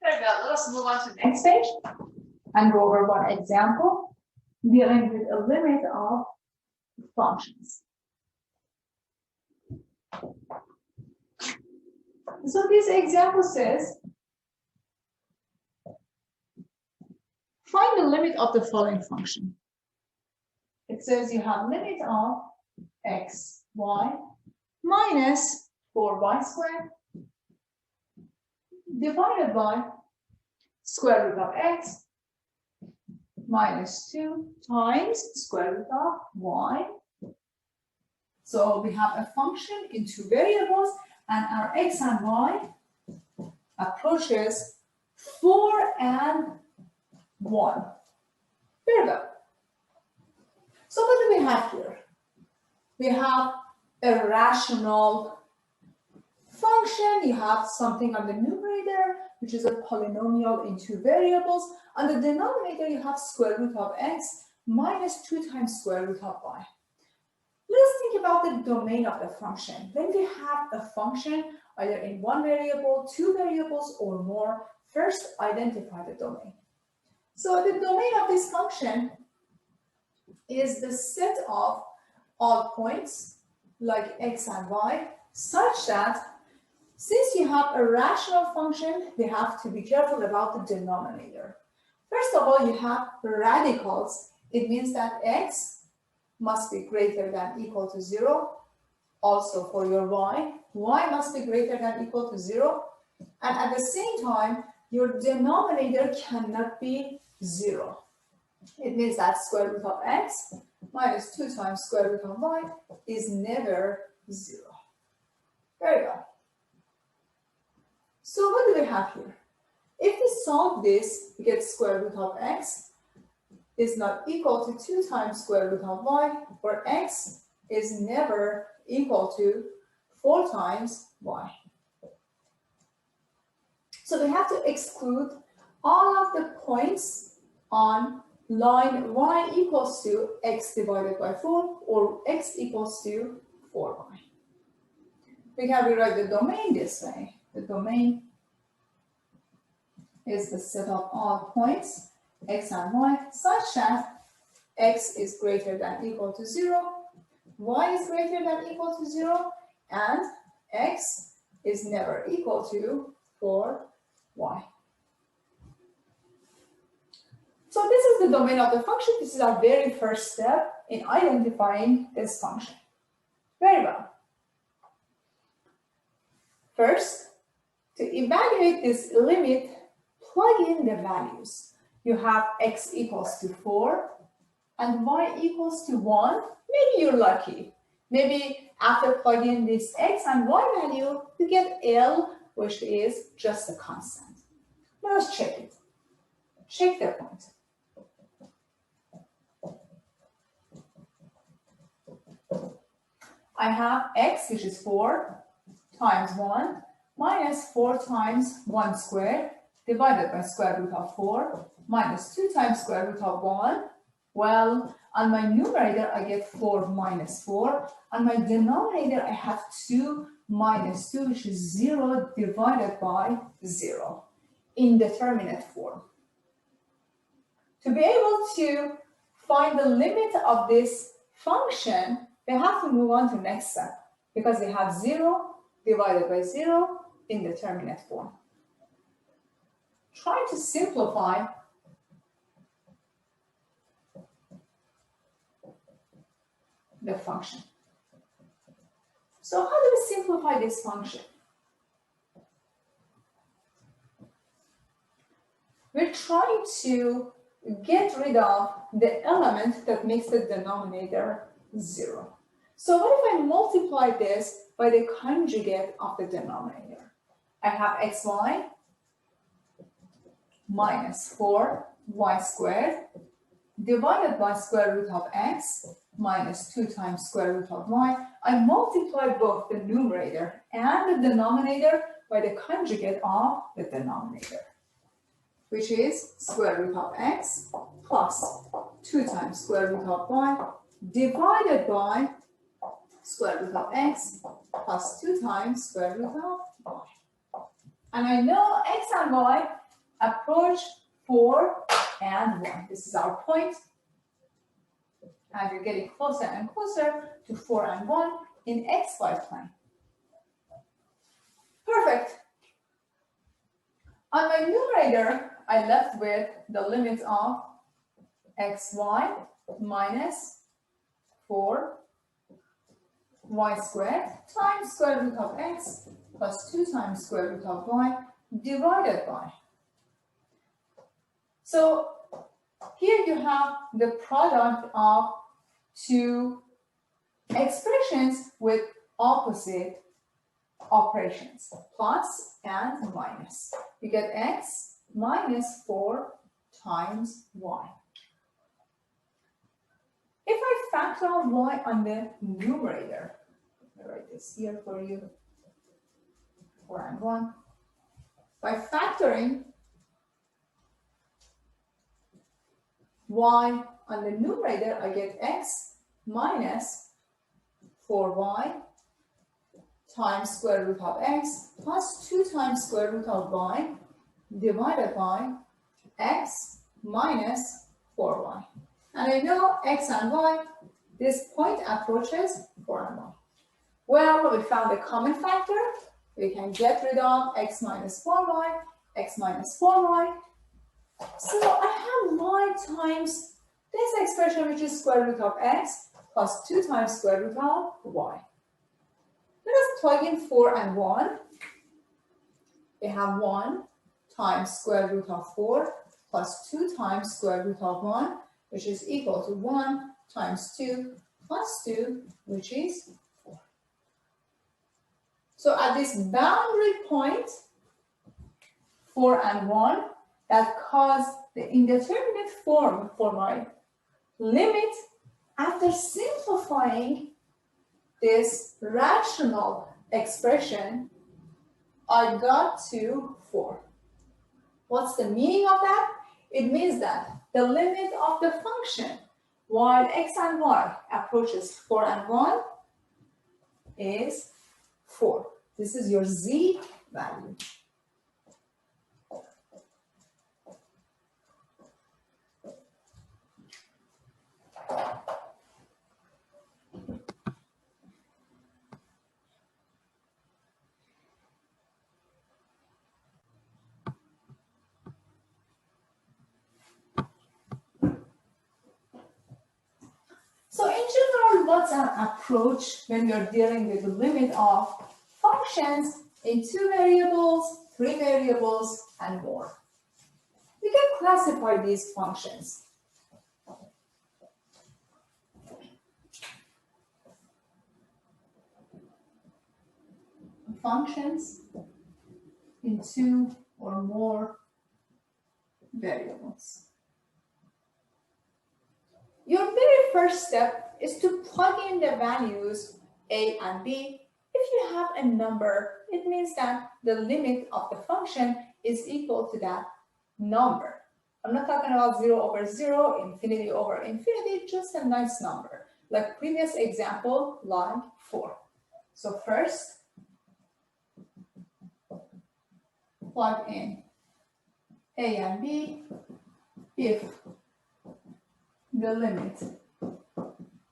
Very well. Let us move on to the next page and go over one example dealing with a limit of functions. So this example says, find the limit of the following function. It says you have limit of x, y minus 4y squared divided by square root of x minus 2 times square root of y. So we have a function in two variables, and our x and y approaches 4 and 1. Very good. So what do we have here? We have a rational function. You have something on the numerator, which is a polynomial in two variables. On the denominator, you have square root of x minus 2 times square root of y. Let's think about the domain of the function. When we have a function either in one variable, two variables, or more, first identify the domain. So the domain of this function is the set of all points like x and y, such that since you have a rational function, we have to be careful about the denominator. First of all, you have radicals. It means that x must be greater than equal to 0. Also for your y must be greater than equal to 0. And at the same time, your denominator cannot be 0. It means that square root of x minus 2 times square root of y is never 0. Very well. So what do we have here? If we solve this, we get square root of x is not equal to 2 times square root of y, where x is never equal to 4 times y. So we have to exclude all of the points on line y equals to x divided by 4 or x equals to 4y. We can rewrite the domain this way. The domain is the set of all points x and y such that x is greater than equal to 0, y is greater than equal to 0, and x is never equal to 4y. So this is the domain of the function. This is our very first step in identifying this function. Very well. First, to evaluate this limit, plug in the values. You have x equals to 4 and y equals to 1. Maybe you're lucky. Maybe after plugging this x and y value, you get L, which is just a constant. Let us check it. Check the point. I have x, which is 4, times 1, minus 4 times 1 squared, divided by square root of 4, minus 2 times square root of 1. Well, on my numerator, I get 4 minus 4. On my denominator, I have 2 minus 2, which is 0 divided by 0, indeterminate form. To be able to find the limit of this function, we have to move on to the next step, because we have 0 divided by 0, indeterminate form. Try to simplify the function. So how do we simplify this function? We're trying to get rid of the element that makes the denominator 0. So what if I multiply this by the conjugate of the denominator? I have xy minus 4y squared divided by square root of x minus 2 times square root of y. I multiply both the numerator and the denominator by the conjugate of the denominator, which is square root of x plus 2 times square root of y divided by square root of x plus 2 times square root of y. And I know x and y approach 4 and 1. This is our point. And we're getting closer and closer to 4 and 1 in xy plane. Perfect. On my numerator, I left with the limit of xy minus 4 y squared times square root of x plus 2 times square root of y divided by. So here you have the product of two expressions with opposite operations, plus and minus. You get x minus 4 times y. If I factor out y on the numerator, I'll write this here for you, 4 and 1. By factoring y on the numerator, I get x minus 4y times square root of x plus 2 times square root of y divided by x minus 4y. And I know x and y, this point approaches 4 and 1. Well, we found a common factor. We can get rid of x minus 4y, x minus 4y. So I have y times this expression, which is square root of x plus 2 times square root of y. Let us plug in 4 and 1. We have 1 times square root of 4 plus 2 times square root of 1, which is equal to 1 times 2 plus 2, which is 4. So at this boundary point, 4 and 1, that caused the indeterminate form for my limit. After simplifying this rational expression, I got to 4. What's the meaning of that? It means that the limit of the function while x and y approaches 4 and 1 is 4. This is your z value. So in general, what's our approach when we are dealing with the limit of functions in 2 variables, 3 variables, and more? We can classify these functions. Functions in 2 or more variables. Your very first step is to plug in the values a and b. If you have a number, it means that the limit of the function is equal to that number. I'm not talking about 0 over 0, infinity over infinity, just a nice number, like previous example, like 4. So first, plug in a and b. If the limit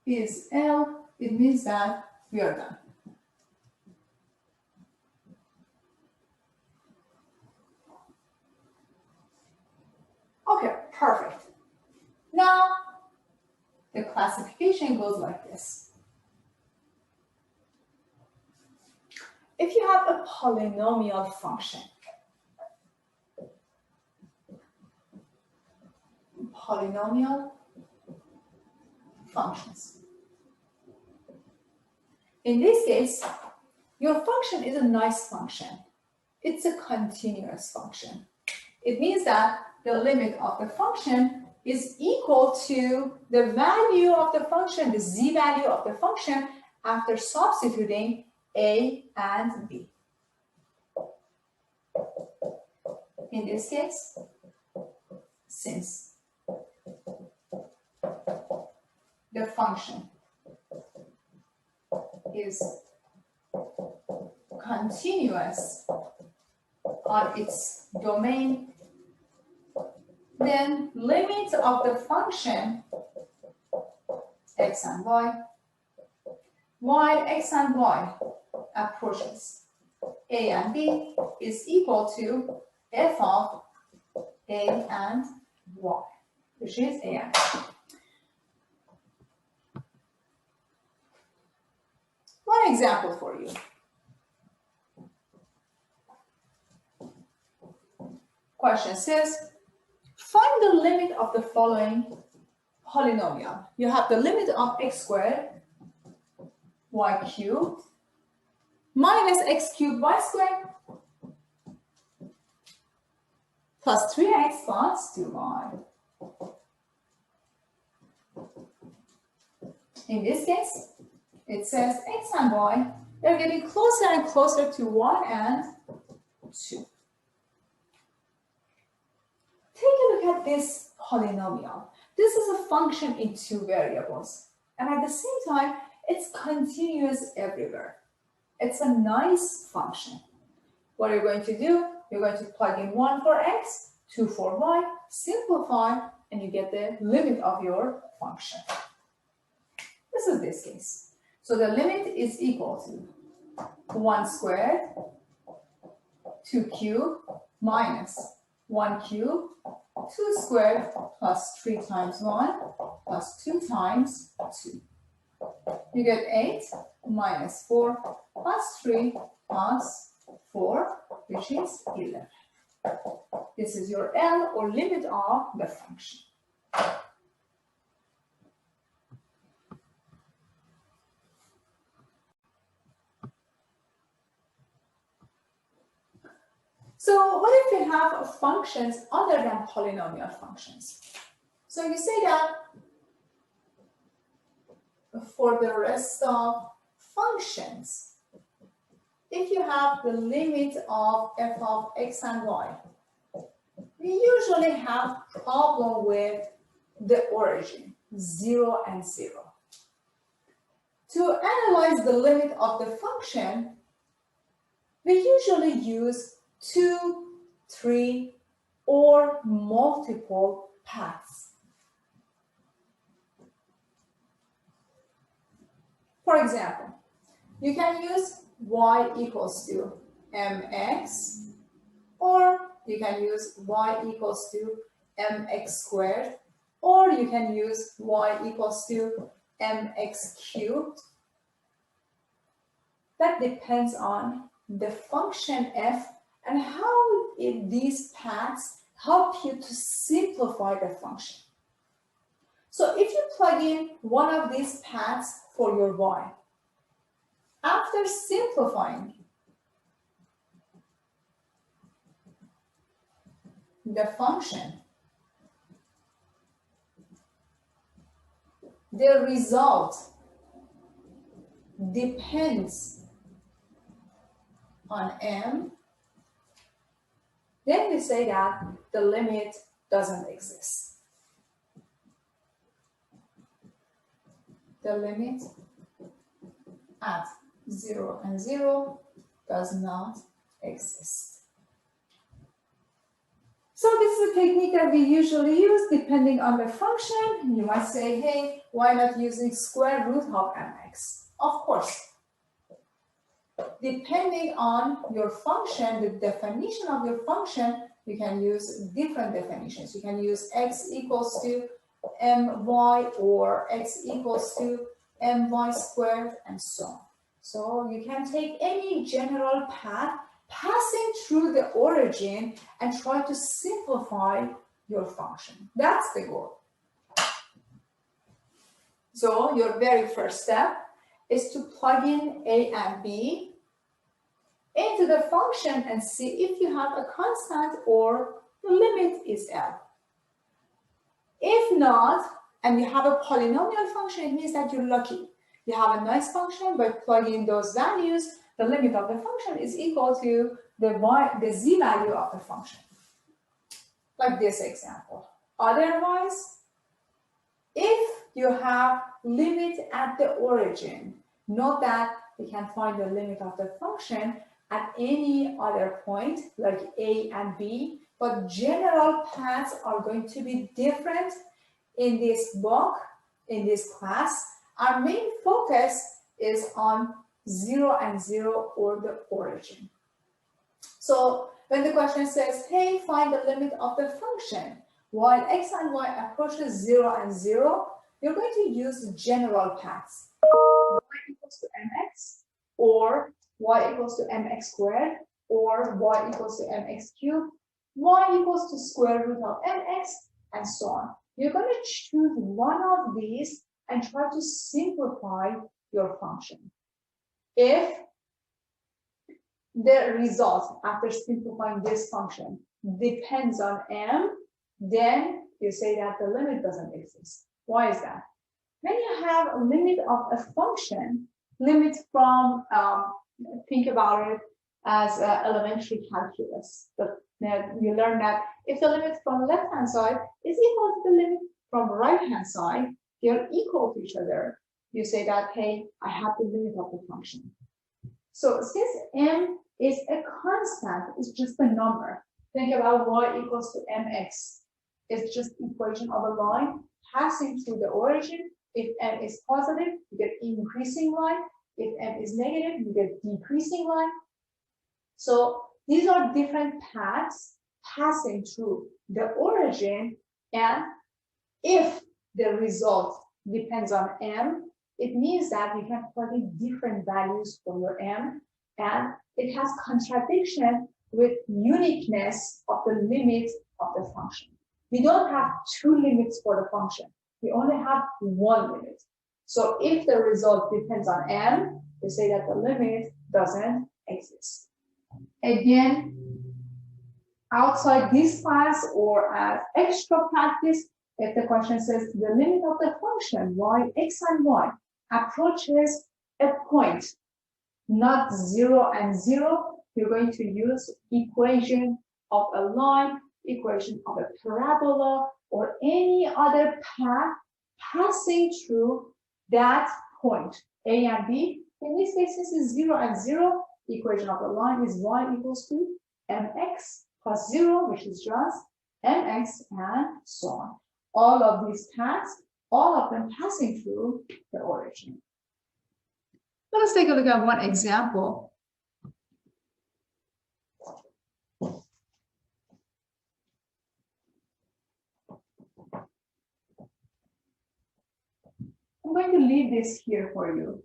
is L, it means that we are done. Okay, perfect. Now, the classification goes like this. If you have a polynomial function, polynomial functions. In this case, your function is a nice function. It's a continuous function. It means that the limit of the function is equal to the value of the function, the z value of the function, after substituting a and b. In this case, since the function is continuous on its domain then limit of the function x and y, while x and y approaches a and b is equal to f of a and y, which is a and b. One example for you. Question says, find the limit of the following polynomial. You have the limit of x squared y cubed minus x cubed y squared plus 3x plus 2y. In this case, it says x and y, they're getting closer and closer to 1 and 2. Take a look at this polynomial. This is a function in two variables, and at the same time, it's continuous everywhere. It's a nice function. What you're going to do, you're going to plug in 1 for x, 2 for y, simplify, and you get the limit of your function. This is this case. So the limit is equal to 1 squared, 2 cubed, minus 1 cubed, 2 squared, plus 3 times 1, plus 2 times 2. You get 8 minus 4 plus 3 plus 4, which is 11. This is your L, or limit of the function. So what if we have functions other than polynomial functions? So you say that for the rest of functions, if you have the limit of f of x and y, we usually have problem with the origin, 0 and 0. To analyze the limit of the function, we usually use 2, 3, or multiple paths. For example, you can use y equals to mx, or you can use y equals to mx squared, or you can use y equals to mx cubed. That depends on the function f and how these paths help you to simplify the function. So if you plug in one of these paths for your y, after simplifying the function, the result depends on m, then we say that the limit doesn't exist. The limit at 0 and 0 does not exist. So this is a technique that we usually use depending on the function. You might say, hey, why not using square root of mx? Of course. Depending on your function, the definition of your function, you can use different definitions. You can use x equals to my, or x equals to my squared, and so on. So you can take any general path passing through the origin and try to simplify your function. That's the goal. So your very first step is to plug in a and b into the function and see if you have a constant or the limit is L. If not, and you have a polynomial function, it means that you're lucky. You have a nice function. By plugging those values, the limit of the function is equal to the z value of the function. Like this example. Otherwise, if you have limit at the origin, note that we can find the limit of the function at any other point, like A and B, but general paths are going to be different in this book, in this class. Our main focus is on 0 and 0 or the origin. So when the question says, hey, find the limit of the function, while x and y approaches 0 and 0, you're going to use general paths. Y equals to mx, or y equals to mx squared, or y equals to mx cubed, y equals to square root of mx, and so on. You're going to choose one of these and try to simplify your function. If the result after simplifying this function depends on m, then you say that the limit doesn't exist. Why is that? When you have a limit of a function, limit from, think about it as elementary calculus. You learn that if the limit from left-hand side is equal to the limit from right-hand side, they're equal to each other. You say that, hey, I have the limit of the function. So since m is a constant, it's just a number. Think about y equals to mx. It's just equation of a line passing through the origin. If m is positive, you get increasing line. If m is negative, you get decreasing line. So these are different paths passing through the origin, and if the result depends on m, it means that you can plug in different values for your m, and it has contradiction with uniqueness of the limit of the function. We don't have two limits for the function. We only have one limit. So if the result depends on m, we say that the limit doesn't exist. Again, outside this class or as extra practice, if the question says the limit of the function y, x and y approaches a point, not 0 and 0, you're going to use equation of a line, equation of a parabola, or any other path passing through that point, A and B. In this case, this is 0 and 0. Equation of the line is y equals to mx plus 0, which is just mx, and so on. All of these paths, all of them passing through the origin. Let's take a look at one example. I'm going to leave this here for you.